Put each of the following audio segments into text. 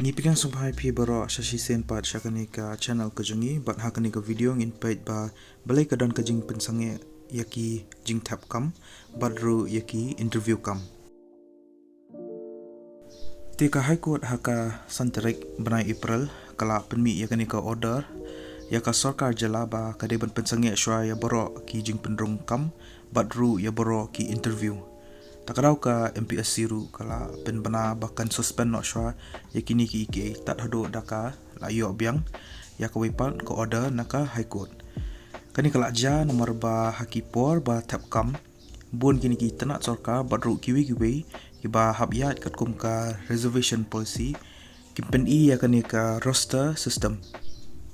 Ngipigang sumpai pi baro shashi sen pat shakani ka channel kajangi bat hakani ka video ngin pait ba balai ka don kajing pensange yaki jing tap kam badru yaki interview kam. Tika High Court haka santarik benai April kala penmi yakani ka order yaka sarkar jala ba kadeban pensange shwa ya baro ki jing penrung kam badru ya baro ki interview. Takarau ka MPSC ru kala penbana bahkan suspend no shwa yakini ki ike tat hado daka layo biang ya ka wepan ko order naka High Court. Kani kala ja nomor ba hakipor ba tap kam bun kini ki tanak sarkar badru kiwi iba habyat kat kum ka reservation policy kimpen I ya kani ka roster system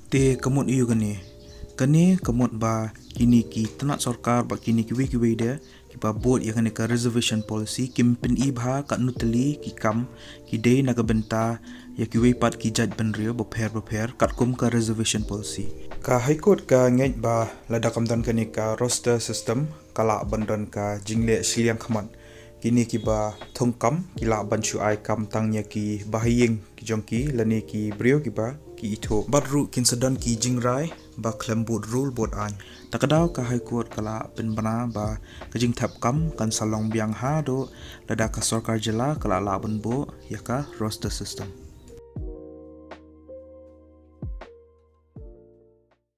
te kamut iu kani kamut ba kini ki tanak sarkar ba kini kiwi dia kiba board ya kani ka reservation policy kimpen I bha kat nutali ki kam ki day naga benta ya kiwi pat ki judge benrio bopher kat kum ka reservation policy ka High Court ka ngej ba ladakam dan kani ka roster system kala bandan ka jingle siliang khamat kini kiba thongkam kila banchu ai kam tangnya ki bahiyeng ki jongki lani ki brio kiba ki itho badru kinsadan ki jingrai ba klembut rule board an takadaw ka High Court kala penbana ba kajing tap kam kan salong biang ha do lada ka sarkar jela kala laban bo yaka roster system.